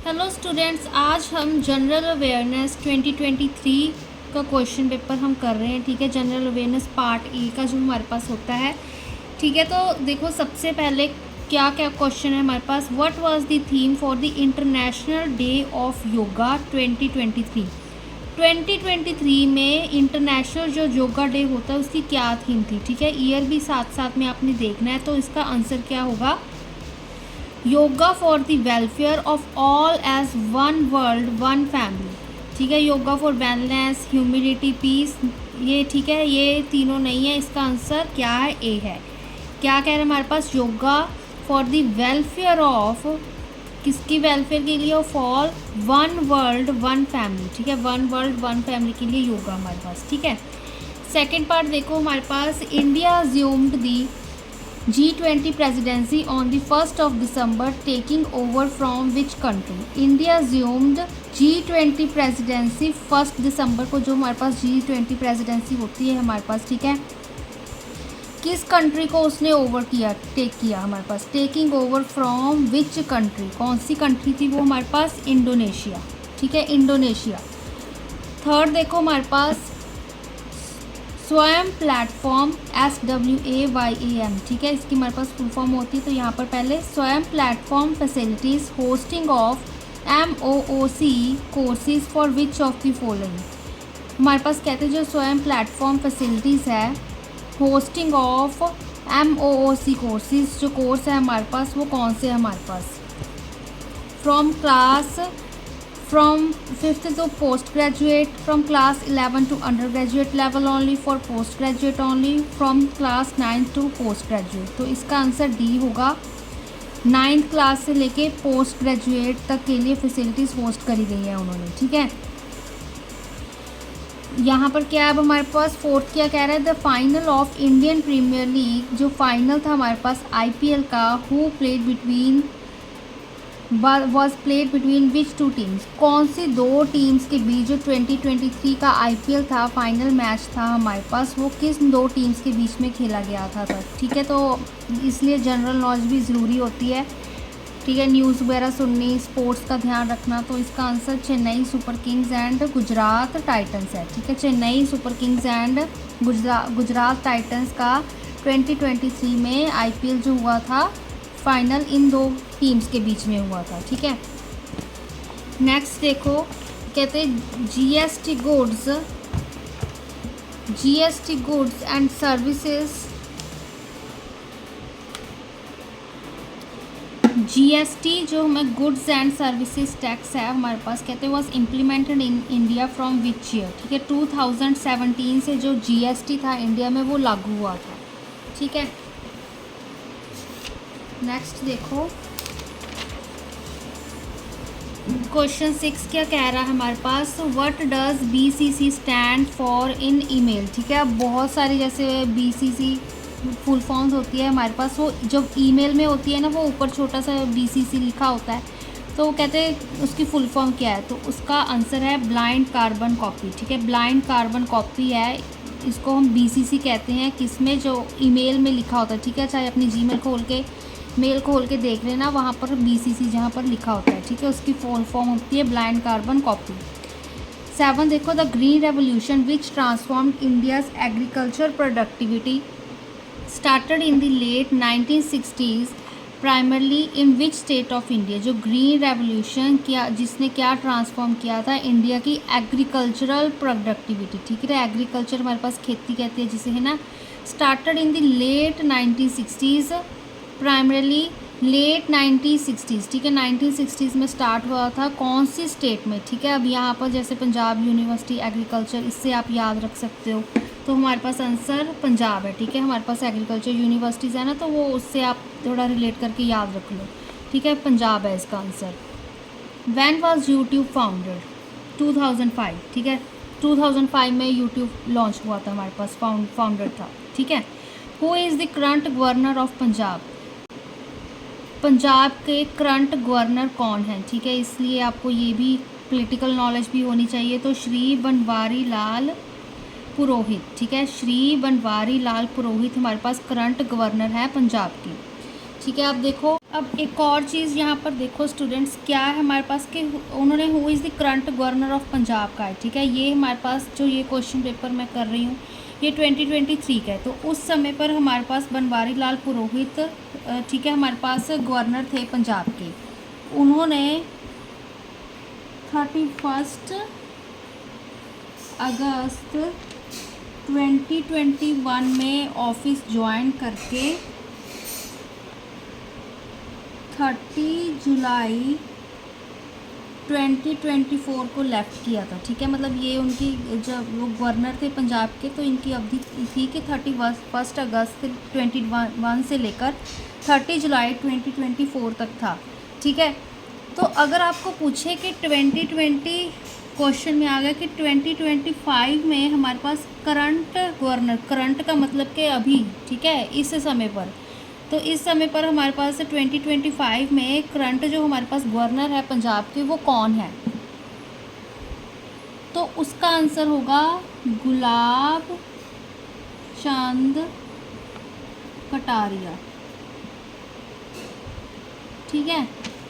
Hello students, आज हम general awareness 2023 का क्वेश्चन पेपर हम कर रहे हैं। ठीक है, जनरल अवेयरनेस पार्ट ए का जो हमारे पास होता है। ठीक है, तो देखो सबसे पहले क्या क्या क्वेश्चन है हमारे पास। What was the theme for the international day of yoga 2023। 2023 में इंटरनेशनल जो योगा डे होता है उसकी क्या थीम थी। ठीक है, ईयर भी साथ साथ में आपने देखना है, तो इसका आंसर क्या होगा, yoga for the welfare of all as one world one family. ठीक है, yoga for wellness, humility, peace, ये ठीक है, ये तीनों नहीं है। इसका आंसर क्या है, ए है। क्या कह रहे हैं हमारे पास, yoga for the welfare of, किसकी वेलफेयर के लिए, of all one world one family. ठीक है, वन वर्ल्ड वन फैमिली के लिए योगा हमारे पास। ठीक है, सेकेंड पार्ट देखो हमारे पास, India assumed the G20 presidency on the 1st of December, taking over from which country? India assumed G20 presidency 1st December को, जो हमारे पास G20 presidency होती है हमारे पास। ठीक है, किस कंट्री को उसने ओवर किया, टेक किया हमारे पास, taking over from which country, कौन सी कंट्री थी वो हमारे पास, इंडोनेशिया। ठीक है, इंडोनेशिया। थर्ड देखो हमारे पास, स्वयं प्लेटफॉर्म, SWAYAM। ठीक है, इसकी हमारे पास फुल फॉर्म होती है, तो यहाँ पर पहले स्वयं platform facilities hosting of MOOC courses for which of the following. हमारे पास कहते हैं जो स्वयं प्लेटफॉर्म फैसिलिटीज़ है, होस्टिंग ऑफ MOOC कोर्सेज, जो कोर्स है हमारे पास वो कौन से है हमारे पास, from 5th to post graduate, from class 11 to undergraduate level only, for post graduate only, from class 9 to post graduate। तो इसका आंसर डी होगा, 9th क्लास से लेके पोस्ट ग्रेजुएट तक के लिए फैसिलिटीज़ होस्ट करी गई है उन्होंने। ठीक है, यहाँ पर क्या है अब हमारे पास, फोर्थ क्या कह रहा है, the final of Indian Premier League, जो फाइनल था हमारे पास IPL का, who played between, was played between which two teams, कौन सी दो टीम्स के बीच जो 2023 का IPL था, फाइनल मैच था हमारे पास, वो किस दो टीम्स के बीच में खेला गया था सर। ठीक है, तो इसलिए जनरल नॉलेज भी ज़रूरी होती है। ठीक है, न्यूज़ वगैरह सुननी, स्पोर्ट्स का ध्यान रखना। तो इसका answer Chennai super Kings and Gujarat Titans है। ठीक है, Chennai super Kings and Gujarat Titans का 2023 में IPL जो हुआ था फाइनल इन दो टीम्स के बीच में हुआ था। ठीक है, नेक्स्ट देखो, कहते हैं GST goods and services, GST जो हमें गुड्स एंड सर्विसेज टैक्स है हमारे पास, कहते हैं was implemented in India from which year. ठीक है, 2017 से जो GST था इंडिया में वो लागू हुआ था। ठीक है, नेक्स्ट देखो, क्वेश्चन 6 क्या कह रहा है हमारे पास, what does BCC stand for in email. ठीक है, अब बहुत सारी जैसे BCC फुल फॉर्म्स होती है हमारे पास, वो जब ईमेल में होती है ना, वो ऊपर छोटा सा BCC लिखा होता है, तो वो कहते हैं उसकी फुल फॉर्म क्या है, तो उसका आंसर है ब्लाइंड कार्बन कॉपी। ठीक है, ब्लाइंड कार्बन कॉपी है, इसको हम BCC कहते हैं, किसमें, जो ईमेल में लिखा होता है। ठीक है, चाहे अपनी Gmail मेल खोल के देख लेना, वहाँ पर BCC जहाँ पर लिखा होता है। ठीक है, उसकी फुल फॉर्म होती है ब्लाइंड कार्बन कॉपी। 7 देखो, the green revolution which transformed India's agriculture productivity started in the late 1960s, primarily in which state of India. जो ग्रीन रेवोल्यूशन किया, जिसने क्या ट्रांसफॉर्म किया था इंडिया की एग्रीकल्चरल प्रोडक्टिविटी। ठीक है, एग्रीकल्चर हमारे पास खेती कहते हैं जिसे, है ना, started in the late 1960s, primarily late 1960s। ठीक है, 1960s में स्टार्ट हुआ था, कौन सी स्टेट में। ठीक है, अब यहाँ पर जैसे पंजाब यूनिवर्सिटी एग्रीकल्चर, इससे आप याद रख सकते हो, तो हमारे पास आंसर पंजाब है। ठीक है, हमारे पास एग्रीकल्चर यूनिवर्सिटीज़ है ना, तो वो उससे आप थोड़ा रिलेट करके याद रख लो। ठीक है, पंजाब है इसका answer. When was YouTube founded, 2005। ठीक है, 2005 में यूट्यूब लॉन्च हुआ था हमारे पास, फाउंडेड था। ठीक है, who is the current governor of Punjab, Punjab के करंट गवर्नर कौन हैं। ठीक है, इसलिए आपको ये भी पॉलिटिकल नॉलेज भी होनी चाहिए। तो श्री बनवारी लाल पुरोहित। ठीक है, श्री बनवारी लाल पुरोहित हमारे पास करंट गवर्नर है पंजाब की। ठीक है, अब देखो अब एक और चीज़ यहाँ पर देखो स्टूडेंट्स, क्या है हमारे पास कि उन्होंने who is the current governor of Punjab का है, ठीक है। ये हमारे पास जो ये क्वेश्चन पेपर मैं कर रही हूँ ये 2023 का है। तो उस समय पर हमारे पास बनवारी लाल पुरोहित, ठीक है, हमारे पास गवर्नर थे पंजाब के। उन्होंने 31 अगस्त 2021 में ऑफिस ज्वाइन करके 30 जुलाई 2024 को लेफ़्ट किया था, ठीक है। मतलब ये उनकी, जब वो गवर्नर थे पंजाब के, तो इनकी अवधि थी कि 31 अगस्त 2021 से लेकर 30 जुलाई 2024 तक था, ठीक है। तो अगर आपको पूछे कि 2020 क्वेश्चन में आ गया कि 2025 में हमारे पास करंट गवर्नर, करंट का मतलब कि अभी, ठीक है, इस समय पर, तो इस समय पर हमारे पास 2025 में करंट जो हमारे पास गवर्नर है पंजाब के वो कौन है, तो उसका आंसर होगा गुलाब चंद कटारिया, ठीक है।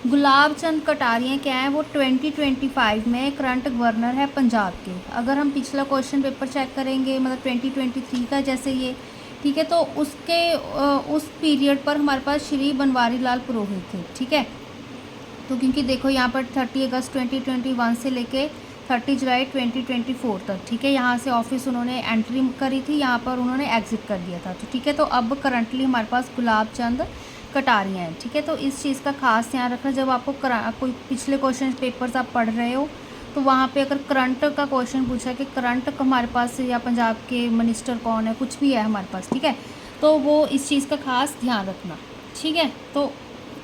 गुलाब चंद कटारिया क्या है, वो 2025 में करंट गवर्नर है पंजाब के। अगर हम पिछला क्वेश्चन पेपर चेक करेंगे, मतलब 2023 का जैसे ये, ठीक है, तो उसके उस पीरियड पर हमारे पास श्री बनवारी लाल पुरोहित थे, ठीक है। तो क्योंकि देखो यहाँ पर 30 अगस्त 2021 से लेके 30 जुलाई 2024 तक, ठीक है, यहाँ से ऑफिस उन्होंने एंट्री करी थी, यहाँ पर उन्होंने एग्ज़िट कर दिया था, तो ठीक है। तो अब करंटली हमारे पास गुलाब चंद कटारिया हैं, ठीक है। तो इस चीज़ का खास ध्यान रखना, जब आपको कोई पिछले क्वेश्चन पेपर्स आप पढ़ रहे हो तो वहाँ पे अगर करंट का क्वेश्चन पूछा कि करंट हमारे पास या पंजाब के मिनिस्टर कौन है, कुछ भी है हमारे पास, ठीक है, तो वो इस चीज़ का खास ध्यान रखना, ठीक है। तो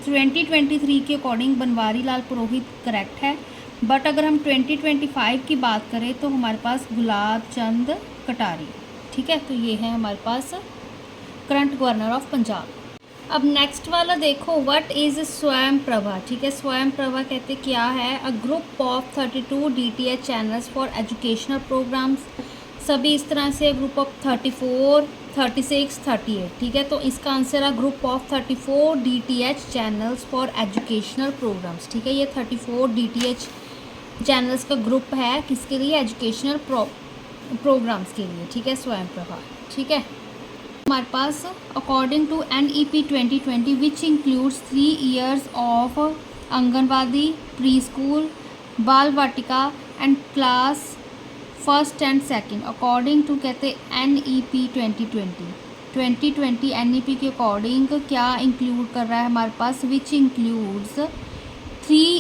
2023 के अकॉर्डिंग बनवारी लाल पुरोहित करेक्ट है, बट अगर हम 2025 की बात करें तो हमारे पास गुलाब चंद कटारिया, ठीक है। तो ये है हमारे पास करंट गवर्नर ऑफ पंजाब। अब नेक्स्ट वाला देखो, व्हाट इज़ स्वयं प्रभा, ठीक है। स्वयं प्रभा कहते क्या है, a group of 32 DTH channels for educational programs, सभी इस तरह से ग्रुप ऑफ 34, 36, 38, ठीक है। तो इसका आंसर है group of 34 DTH channels for educational programs, ठीक है। ये 34 DTH चैनल्स का ग्रुप है, किसके लिए, एजुकेशनल प्रोग्राम्स के लिए, ठीक है, स्वयं प्रभा, ठीक है। हमारे पास according to NEP 2020 which includes 3 years of anganwadi, pre school, Bal Vatika and class first and second, according to कहते NEP 2020 NEP के अकॉर्डिंग क्या इंक्लूड कर रहा है हमारे पास, which includes 3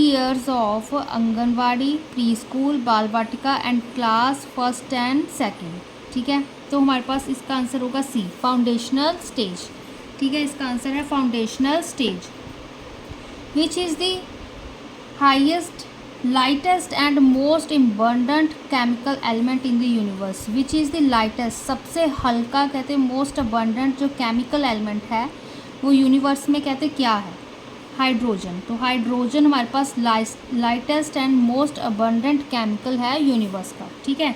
years of anganwadi, pre school, Bal Vatika and class first and second, ठीक है। तो हमारे पास इसका आंसर होगा सी, फाउंडेशनल स्टेज, ठीक है। इसका आंसर है foundational stage. Which is the highest, lightest and most abundant chemical element in the universe, which is the lightest, सबसे हल्का कहते हैं, मोस्ट अबंडेंट जो केमिकल एलिमेंट है वो यूनिवर्स में कहते क्या है, हाइड्रोजन। तो हाइड्रोजन हमारे पास lightest and most abundant chemical है यूनिवर्स का, ठीक है।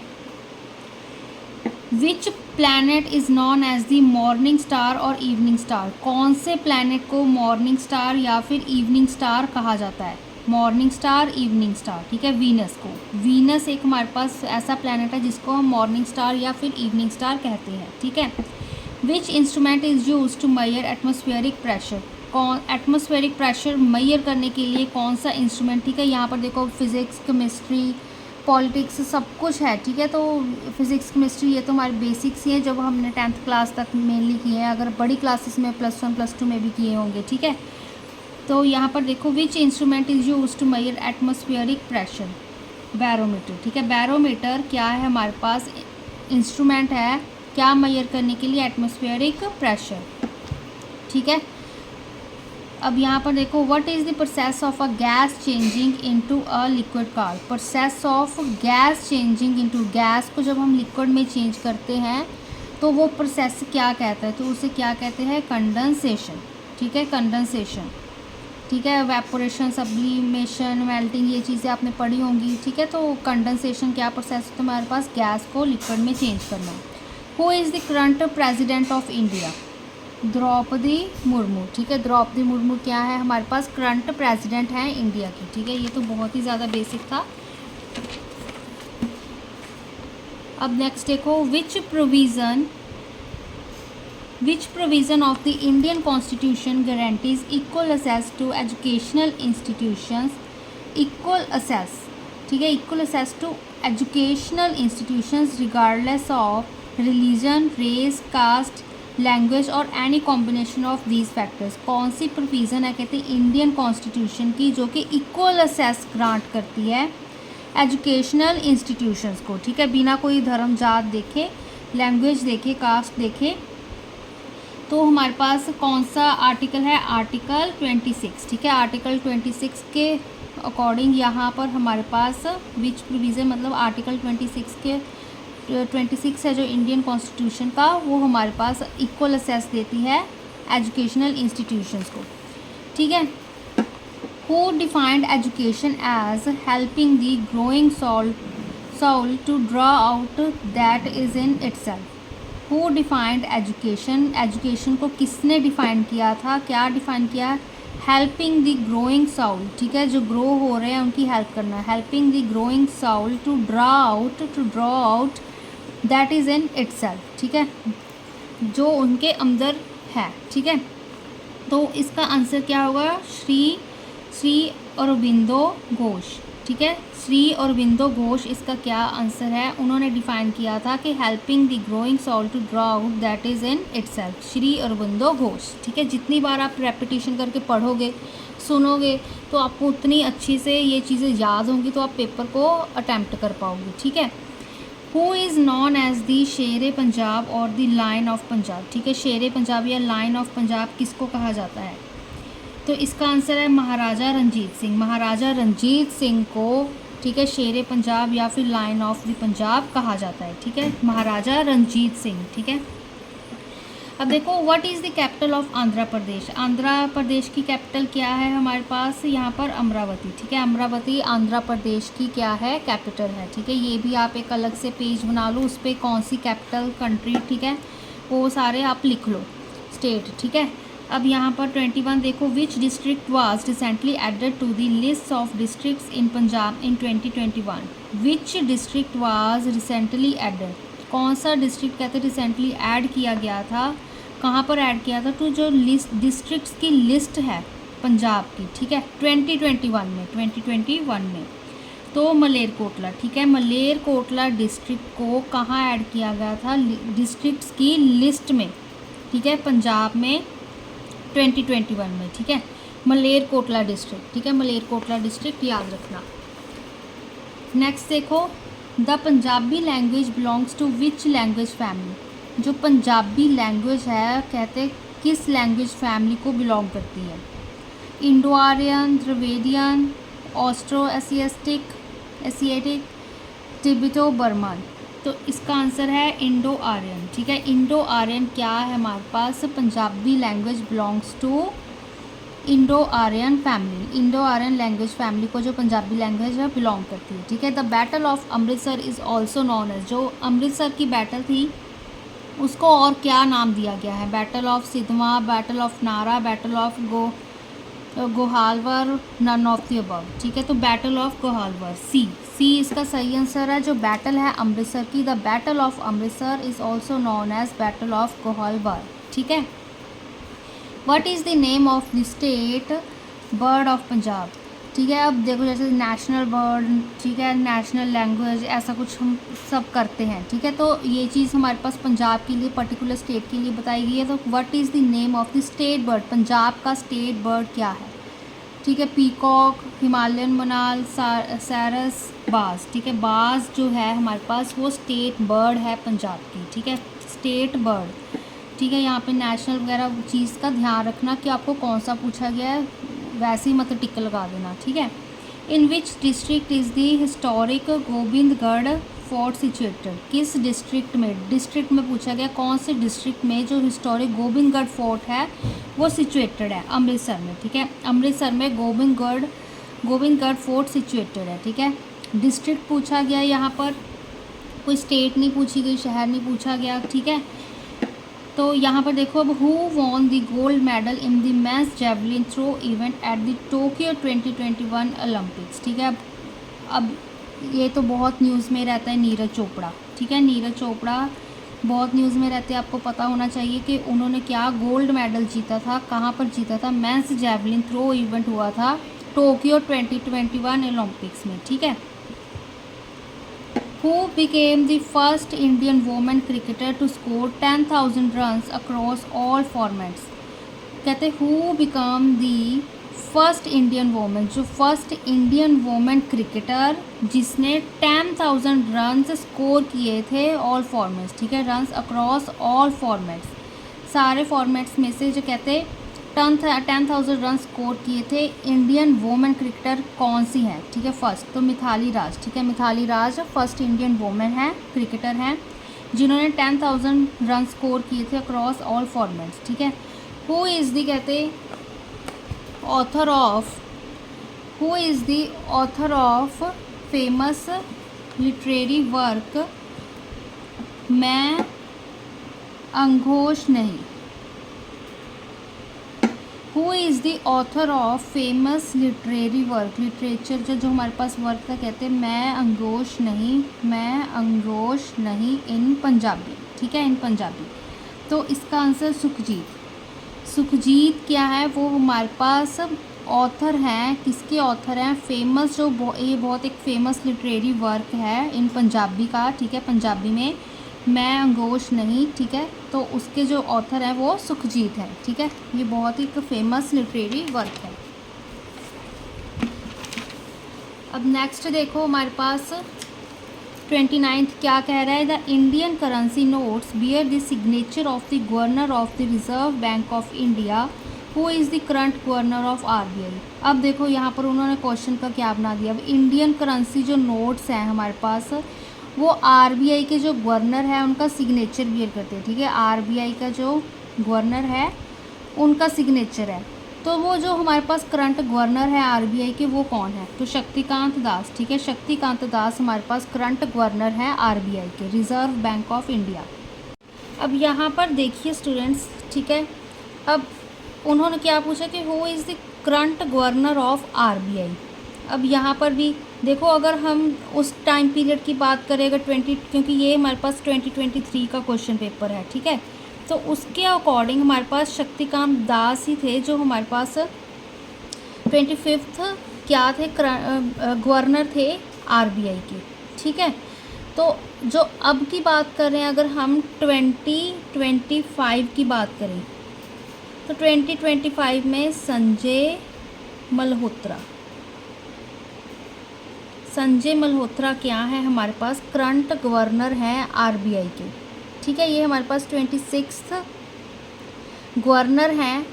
Which planet is known as the morning star और इवनिंग स्टार, कौन से प्लैनेट को मॉर्निंग स्टार या फिर इवनिंग स्टार कहा जाता है, मॉर्निंग स्टार, इवनिंग स्टार, ठीक है। वीनस को, वीनस एक हमारे पास ऐसा प्लैनेट है जिसको हम मॉर्निंग स्टार या फिर इवनिंग स्टार कहते हैं, ठीक है। Which instrument is use to measure atmospheric pressure, कौन एटमॉस्फेरिक प्रेशर मेजर करने के लिए कौन सा इंस्ट्रूमेंट, ठीक है। यहाँ पर देखो फिज़िक्स, केमिस्ट्री, पॉलिटिक्स सब कुछ है, ठीक है। तो फिज़िक्स, केमिस्ट्री ये तो हमारे बेसिक्स ही हैं जब हमने 10th क्लास तक मेनली किए हैं, अगर बड़ी क्लासेस में +1 +2 में भी किए होंगे, ठीक है। तो यहाँ पर देखो which instrument is use to measure atmospheric pressure, barometer, ठीक है। बैरोमीटर क्या है हमारे पास, इंस्ट्रूमेंट है क्या मेजर करने के लिए, एटमॉस्फेरिक प्रेशर, ठीक है। अब यहाँ पर देखो what is the process of a gas changing into a liquid car, process of gas changing into, gas को जब हम लिक्विड में चेंज करते हैं तो वो प्रोसेस क्या कहता है, तो उसे क्या कहते हैं, कंडेंसेशन, ठीक है, कंडेंसेशन, ठीक है। वेपोरेशन, सब्लिमेशन, मेल्टिंग, ये चीज़ें आपने पढ़ी होंगी, ठीक है। तो कंडेंसेशन क्या प्रोसेस होता है हमारे पास, गैस को लिक्विड में चेंज करना। Who is the current president of India, Droupadi Murmu, ठीक है। द्रौपदी मुर्मू क्या है हमारे पास, करंट प्रेसिडेंट हैं इंडिया की, ठीक है। ये तो बहुत ही ज़्यादा बेसिक था। अब नेक्स्ट देखो, which provision of the Indian constitution guarantees equal access to educational institutions, equal access, ठीक है, equal access to educational institutions regardless of religion, race, caste, language और any combination of these factors. कौन सी provision है कहते हैं Indian constitution की जो कि इक्वल एक्सेस ग्रांट करती है एजुकेशनल इंस्टीट्यूशंस को, ठीक है, बिना कोई धर्म जात देखे, लैंग्वेज देखे, कास्ट देखे। तो हमारे पास कौन सा आर्टिकल है, आर्टिकल 26, ठीक है। आर्टिकल 26 के अकॉर्डिंग यहाँ पर हमारे पास विच प्रोविज़न मतलब आर्टिकल 26 के 26 है जो इंडियन कॉन्स्टिट्यूशन का, वो हमारे पास इक्वल एक्सेस देती है एजुकेशनल इंस्टीट्यूशंस को, ठीक है। Who defined education as helping the growing soul to draw out that is in itself? Who defined education? Education को किसने डिफ़ाइन किया था, क्या डिफ़ाइन किया? Helping the growing soul, ठीक है, जो ग्रो हो रहे हैं उनकी हेल्प करना। Helping the growing soul to draw out that is in itself, ठीक है, जो उनके अंदर है, ठीक है। तो इसका आंसर क्या होगा, श्री अरबिंदो घोष, ठीक है। श्री अरबिंदो घोष इसका क्या आंसर है, उन्होंने डिफ़ाइन किया था कि helping the growing soul to draw out that is in itself, Shri Aurobindo Ghosh, ठीक है। जितनी बार आप रेपिटेशन करके पढ़ोगे, सुनोगे, तो आपको उतनी अच्छी से ये चीज़ें याद होंगी, तो आप पेपर को अटैम्प्ट कर पाओगे, ठीक है। Who is known as the Sher Punjab और द लाइन ऑफ पंजाब, ठीक है। शेर पंजाब या लाइन ऑफ पंजाब किसको कहा जाता है, तो इसका आंसर है महाराजा रंजीत सिंह। महाराजा रंजीत सिंह को, ठीक है, शेर पंजाब या फिर लाइन ऑफ द पंजाब कहा जाता है, ठीक है, महाराजा रंजीत सिंह, ठीक है। अब देखो, what is the capital of Andhra Pradesh. Andhra Pradesh की कैपिटल क्या है हमारे पास, यहाँ पर अमरावती, ठीक है। अमरावती आंध्र प्रदेश की क्या है, कैपिटल है, ठीक है। ये भी आप एक अलग से पेज बना लो, उस पर कौन सी कैपिटल कंट्री, ठीक है, वो सारे आप लिख लो, स्टेट, ठीक है। अब यहाँ पर 21 देखो, which district was recently added to the list of districts in Punjab in 2021। Which district was recently added, कौन सा डिस्ट्रिक्ट कहते हैं रिसेंटली ऐड किया गया था, कहाँ पर ऐड किया था, तो जो लिस्ट डिस्ट्रिक्ट्स की लिस्ट है पंजाब की, ठीक है, 2021 में, तो मलेरकोटला, ठीक है, मलेरकोटला डिस्ट्रिक्ट को कहाँ ऐड किया गया था, डिस्ट्रिक्ट्स की लिस्ट में, ठीक है, पंजाब में 2021 में, ठीक है, मलेरकोटला डिस्ट्रिक्ट, ठीक है, मलेरकोटला डिस्ट्रिक्ट याद रखना। नेक्स्ट देखो, the Punjabi language belongs to which language family. जो पंजाबी लैंग्वेज है कहते किस लैंग्वेज फैमिली को बिलोंग करती है, Indo Aryan, Dravidian, Austro Asiatic, Tibeto Burman. तो इसका आंसर है इंडो आर्यन, ठीक है। इंडो आर्यन क्या है हमारे पास, Punjabi language belongs to Indo Aryan family. Indo Aryan language family को जो पंजाबी लैंग्वेज है बिलोंग करती है, ठीक है। The battle of Amritsar is also known as, जो अमृतसर की बैटल थी उसको और क्या नाम दिया गया है, battle of Sidhwa, battle of Nara, battle of Gohalwar, none of the above, ठीक है। तो बैटल ऑफ गोहालवर, सी इसका सही आंसर है। जो बैटल है अमृतसर की, the battle of Amritsar is also known as battle of Gohalwar, ठीक है। What is the name of the state bird of Punjab, ठीक है। अब देखो, जैसे नेशनल बर्ड, ठीक है, नेशनल लैंग्वेज, ऐसा कुछ हम सब करते हैं, ठीक है। तो ये चीज़ हमारे पास पंजाब के लिए, पर्टिकुलर स्टेट के लिए बताई गई है। तो what is the name of the state bird, Punjab का स्टेट बर्ड क्या है, ठीक है। पीकॉक, हिमालयन मोनाल, सैरस, बाज, ठीक है। बाज जो है हमारे पास वो स्टेट बर्ड है पंजाब की, ठीक है, स्टेट बर्ड, ठीक है। यहाँ पे नेशनल वगैरह चीज़ का ध्यान रखना कि आपको कौन सा पूछा गया है, वैसे ही मतलब टिक लगा देना, ठीक है। In which district is the historic Gobindgarh fort situated, किस डिस्ट्रिक्ट में पूछा गया, कौन से डिस्ट्रिक्ट में जो हिस्टोरिक गोबिंदगढ़ फोर्ट है वो सिचुएटेड है, अमृतसर में, ठीक है। अमृतसर में गोबिंदगढ़ फोर्ट सिचुएटेड है, ठीक है। डिस्ट्रिक्ट पूछा गया, यहाँ पर कोई स्टेट नहीं पूछी गई, शहर नहीं पूछा गया, ठीक है। तो यहाँ पर देखो, अब who won the gold medal in the men's javelin throw event at the Tokyo 2021 Olympics. ठीक है, अब ये तो बहुत न्यूज़ में रहता है, नीरज चोपड़ा। ठीक है, नीरज चोपड़ा बहुत न्यूज़ में रहते हैं, आपको पता होना चाहिए कि उन्होंने क्या गोल्ड मेडल जीता था, कहाँ पर जीता था। मेंस जेवलिन थ्रो इवेंट हुआ था टोक्यो 2021 ओलंपिक्स में। ठीक है, who became the first Indian woman cricketer to score 10,000 runs across all formats। कहते who became the first Indian women, जो फर्स्ट इंडियन वोमेन क्रिकेटर जिसने 10,000 रन्स स्कोर किए थे ऑल फॉर्मेट्स। ठीक है, रन्स अक्रॉस ऑल फॉर्मेट्स, सारे formats में से जो कहते 10,000 रन स्कोर किए थे, इंडियन वोमेन क्रिकेटर कौन सी हैं। ठीक है, फर्स्ट तो मिथाली राज। ठीक है, Mithali Raj first Indian women है, क्रिकेटर हैं जिन्होंने 10,000 रन स्कोर किए थे अक्रॉस ऑल फॉर्मेट्स। ठीक है, हु इज़ दी कहते author of famous literary work मैं अंगोश नहीं। Who is the author of famous literary work, literature जो हमारे पास वर्क का कहते हैं मैं अंगोश नहीं इन पंजाबी। ठीक है, इन पंजाबी। तो इसका आंसर सुखजीत क्या है, वो हमारे पास ऑथर हैं। किसके ऑथर हैं? फेमस, जो ये बहुत एक फेमस लिटरेरी वर्क है इन पंजाबी का। ठीक है, पंजाबी में मैं अंगोश नहीं। ठीक है, तो उसके जो ऑथर हैं वो सुखजीत है। ठीक है, ये बहुत ही एक फेमस लिटरेरी वर्क है। अब नेक्स्ट देखो हमारे पास 29 क्या कह रहा है, the Indian currency nodes bear the signature of the governor of the reserve bank of India who is the current governor of RBI। अब देखो यहाँ पर उन्होंने क्वेश्चन का क्या बना दिया। अब इंडियन करेंसी जो नोट्स हैं हमारे पास, वो RBI के जो गवर्नर है उनका सिग्नेचर बियर करते हैं। ठीक है, RBI का जो गवर्नर है उनका सिग्नेचर है। तो वो जो हमारे पास करंट गवर्नर है RBI के, वो कौन है? तो शक्तिकांत दास। ठीक है, शक्तिकांत दास हमारे पास करंट गवर्नर है RBI के, रिजर्व बैंक ऑफ इंडिया। अब यहाँ पर देखिए स्टूडेंट्स, ठीक है, अब उन्होंने क्या पूछा कि who is the current governor of RBI। अब यहाँ पर भी देखो, अगर हम उस टाइम पीरियड की बात करें, अगर क्योंकि ये हमारे पास 2023 का क्वेश्चन पेपर है। ठीक है, तो उसके अकॉर्डिंग हमारे पास शक्तिकांत दास ही थे जो हमारे पास 25th क्या थे, गवर्नर थे RBI के। ठीक है, तो जो अब की बात कर रहे हैं, अगर हम 2025 की बात करें तो 2025 में संजय मल्होत्रा क्या है हमारे पास, करंट गवर्नर हैं RBI के। ठीक है, ये हमारे पास 26th गवर्नर हैं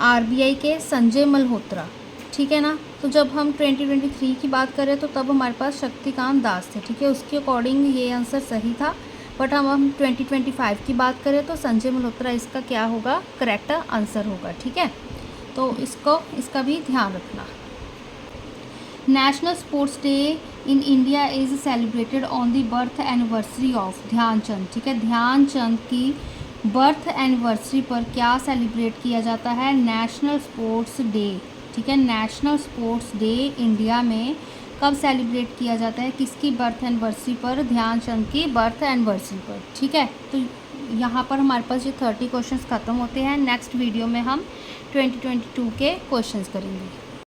RBI के, संजय मल्होत्रा। ठीक है ना, तो जब हम 2023 की बात करें तो तब हमारे पास शक्तिकांत दास थे। ठीक है, उसके अकॉर्डिंग ये आंसर सही था, बट हम 2025 की बात करें तो संजय मल्होत्रा इसका क्या होगा, करेक्ट आंसर होगा। ठीक है, तो इसका भी ध्यान रखना। National sports day in India is celebrated on the birth anniversary of Dhyan Chand. ठीक है, ध्यानचंद की बर्थ एनिवर्सरी पर क्या सेलिब्रेट किया जाता है, नेशनल स्पोर्ट्स डे। ठीक है, नेशनल स्पोर्ट्स डे इंडिया में कब सेलिब्रेट किया जाता है, किसकी बर्थ एनिवर्सरी पर, ध्यानचंद की बर्थ एनिवर्सरी पर। ठीक है, तो यहाँ पर हमारे पास ये 30 क्वेश्चंस ख़त्म होते हैं। नेक्स्ट वीडियो में हम 2022 के क्वेश्चंस करेंगे।